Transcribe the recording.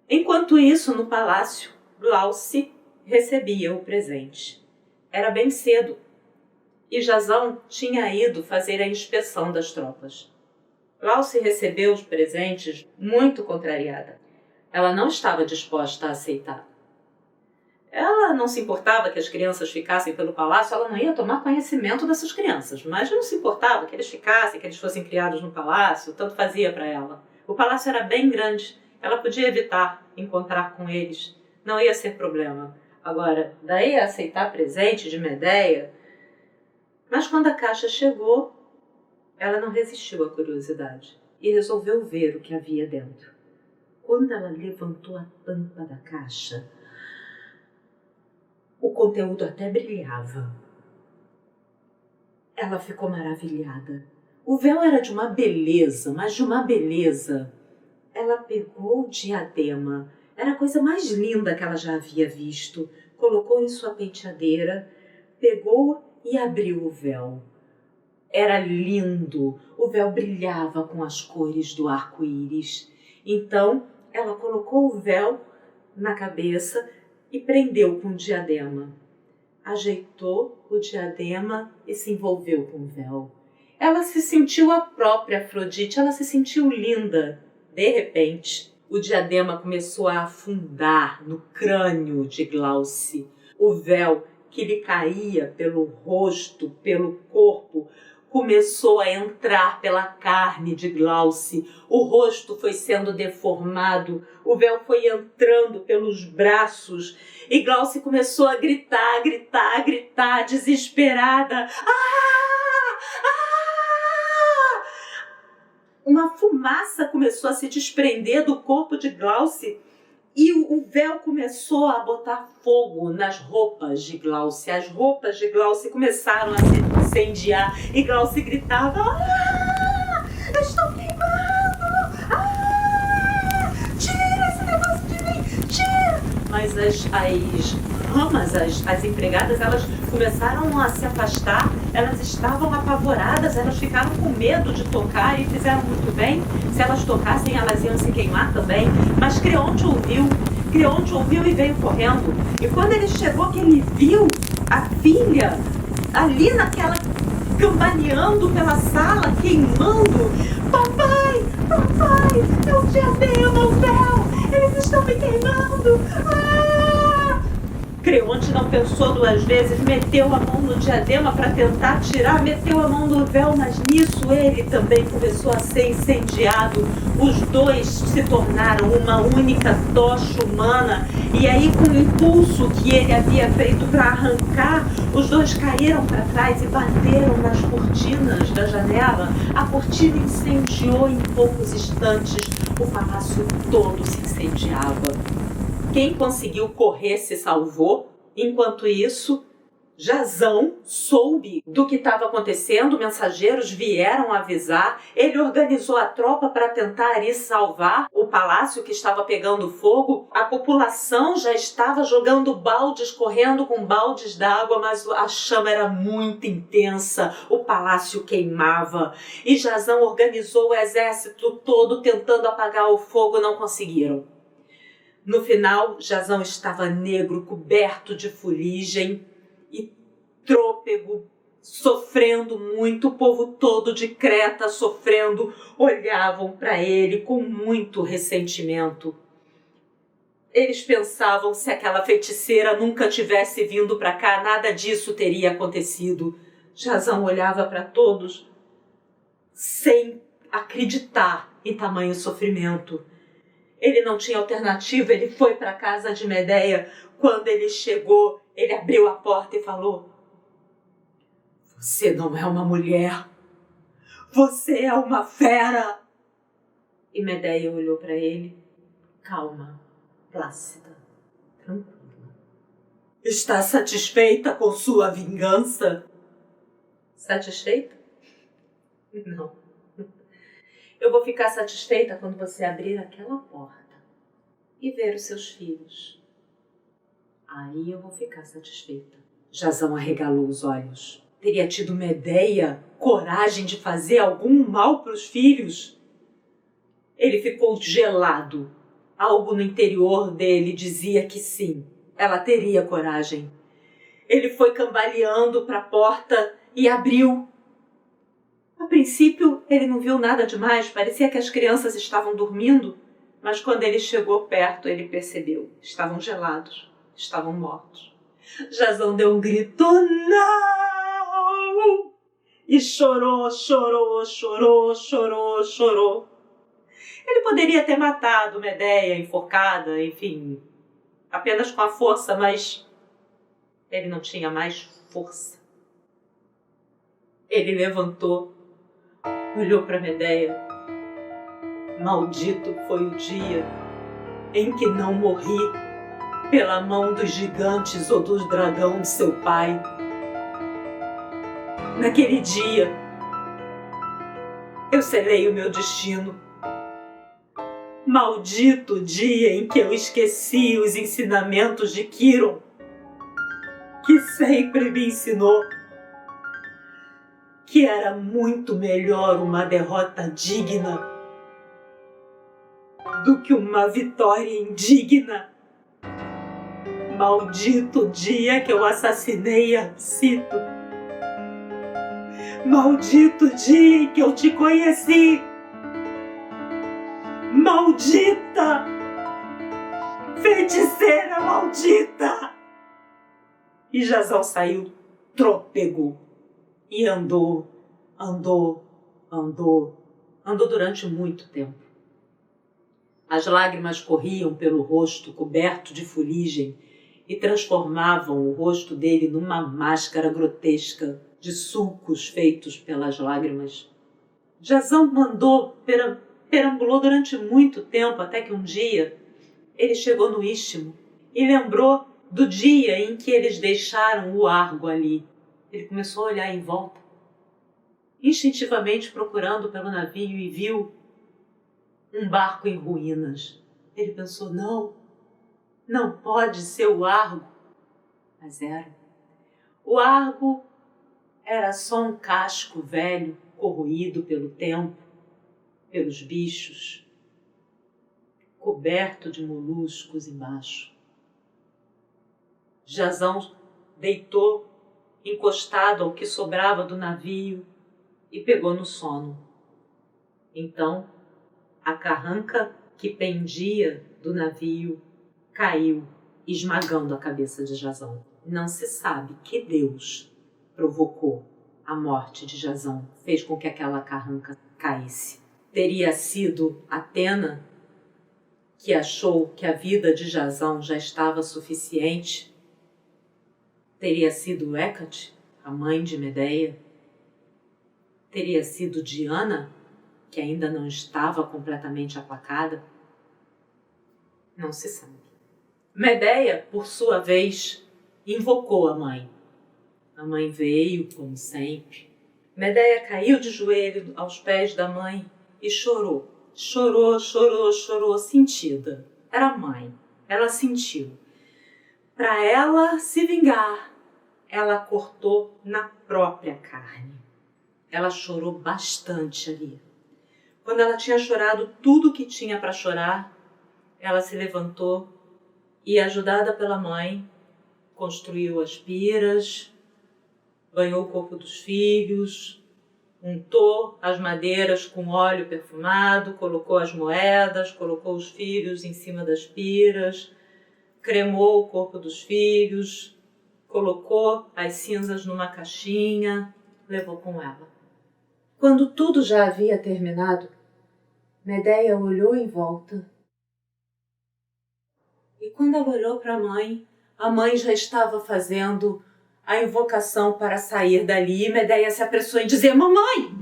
Enquanto isso, no palácio, Glauce recebia o presente. Era bem cedo e Jazão tinha ido fazer a inspeção das tropas. Glauce recebeu os presentes muito contrariada. Ela não estava disposta a aceitar. Ela não se importava que as crianças ficassem pelo palácio, ela não ia tomar conhecimento dessas crianças, mas não se importava que eles ficassem, que eles fossem criados no palácio, tanto fazia para ela. O palácio era bem grande, ela podia evitar encontrar com eles, não ia ser problema. Agora, daí a aceitar presente de Medéia. Mas quando a caixa chegou, ela não resistiu à curiosidade e resolveu ver o que havia dentro. Quando ela levantou a tampa da caixa, o conteúdo até brilhava. Ela ficou maravilhada. O véu era de uma beleza, mas de uma beleza. Ela pegou o diadema. Era a coisa mais linda que ela já havia visto. Colocou em sua penteadeira, pegou e abriu o véu. Era lindo. O véu brilhava com as cores do arco-íris. Então, ela colocou o véu na cabeça e prendeu com o diadema. Ajeitou o diadema e se envolveu com o véu. Ela se sentiu a própria Afrodite, ela se sentiu linda. De repente, o diadema começou a afundar no crânio de Glauce. O véu que lhe caía pelo rosto, pelo corpo, começou a entrar pela carne de Glauce. O rosto foi sendo deformado, o véu foi entrando pelos braços e Glauce começou a gritar, desesperada. Uma fumaça começou a se desprender do corpo de Glauce e o véu começou a botar fogo nas roupas de Glauce. As roupas de Glauce começaram a se incendiar e Glauce gritava: eu estou queimando! Tira esse negócio de mim! Tira! Mas as empregadas, elas começaram a se afastar, elas estavam apavoradas, elas ficaram com medo de tocar e fizeram muito bem. Se elas tocassem, elas iam se queimar também. Mas Creonte ouviu e veio correndo. E quando ele chegou, que ele viu a filha ali naquela, campaneando pela sala, queimando. Papai, meu diadema, o véu, eles estão me queimando. Creonte não pensou duas vezes, meteu a mão no diadema para tentar tirar, meteu a mão no véu, mas nisso ele também começou a ser incendiado. Os dois se tornaram uma única tocha humana e aí, com o impulso que ele havia feito para arrancar, os dois caíram para trás e bateram nas cortinas da janela. A cortina incendiou em poucos instantes, o palácio todo se incendiava. Quem conseguiu correr se salvou. Enquanto isso, Jazão soube do que estava acontecendo, mensageiros vieram avisar, ele organizou a tropa para tentar ir salvar o palácio que estava pegando fogo. A população já estava jogando baldes, correndo com baldes d'água, mas a chama era muito intensa, o palácio queimava. E Jazão organizou o exército todo tentando apagar o fogo, não conseguiram. No final, Jazão estava negro, coberto de fuligem e trôpego, sofrendo muito. O povo todo de Creta sofrendo, olhavam para ele com muito ressentimento. Eles pensavam, se aquela feiticeira nunca tivesse vindo para cá, nada disso teria acontecido. Jazão olhava para todos sem acreditar em tamanho sofrimento. Ele não tinha alternativa, ele foi para a casa de Medéia. Quando ele chegou, ele abriu a porta e falou: você não é uma mulher, você é uma fera. E Medéia olhou para ele, calma, plácida, tranquila. Está satisfeita com sua vingança? Satisfeita? Não. Eu vou ficar satisfeita quando você abrir aquela porta e ver os seus filhos. Aí eu vou ficar satisfeita. Jazão arregalou os olhos. Teria tido Medéia coragem de fazer algum mal para os filhos? Ele ficou gelado. Algo no interior dele dizia que sim, ela teria coragem. Ele foi cambaleando para a porta e abriu. A princípio, ele não viu nada demais, parecia que as crianças estavam dormindo, mas quando ele chegou perto, ele percebeu. Estavam gelados, estavam mortos. Jazão deu um grito, não! E chorou, chorou, chorou, chorou, chorou. Ele poderia ter matado Medeia, enforcada, enfim, apenas com a força, mas ele não tinha mais força. Ele levantou, olhou para Medeia. Maldito foi o dia em que não morri pela mão dos gigantes ou dos dragão de seu pai. Naquele dia, eu selei o meu destino. Maldito dia em que eu esqueci os ensinamentos de Quirón, que sempre me ensinou que era muito melhor uma derrota digna do que uma vitória indigna. Maldito dia que eu assassinei Arcito. Maldito dia em que eu te conheci. Maldita! Feiticeira maldita! E Jazão saiu trôpego e andou durante muito tempo. As lágrimas corriam pelo rosto coberto de fuligem e transformavam o rosto dele numa máscara grotesca de sulcos feitos pelas lágrimas. Jazão perambulou durante muito tempo, até que um dia ele chegou no istmo e lembrou do dia em que eles deixaram o Argo ali. Ele começou a olhar em volta, instintivamente procurando pelo navio, e viu um barco em ruínas. Ele pensou, não pode ser o Argo. Mas era. O Argo era só um casco velho, corroído pelo tempo, pelos bichos, coberto de moluscos embaixo. Jazão deitou, encostado ao que sobrava do navio, e pegou no sono. Então, a carranca que pendia do navio caiu, esmagando a cabeça de Jazão. Não se sabe que Deus provocou a morte de Jazão, fez com que aquela carranca caísse. Teria sido Atena, que achou que a vida de Jazão já estava suficiente? Teria sido Hécate, a mãe de Medeia? Teria sido Diana, que ainda não estava completamente aplacada? Não se sabe. Medeia, por sua vez, invocou a mãe. A mãe veio, como sempre. Medeia caiu de joelho aos pés da mãe e chorou. Chorou, chorou, chorou, sentida. Era a mãe, ela sentiu. Para ela se vingar, ela cortou na própria carne. Ela chorou bastante ali. Quando ela tinha chorado tudo o que tinha para chorar, ela se levantou e, ajudada pela mãe, construiu as piras, banhou o corpo dos filhos, untou as madeiras com óleo perfumado, colocou as moedas, colocou os filhos em cima das piras, cremou o corpo dos filhos, colocou as cinzas numa caixinha, levou com ela. Quando tudo já havia terminado, Medeia olhou em volta. E quando ela olhou para a mãe já estava fazendo a invocação para sair dali, e Medeia se apressou em dizer: mamãe!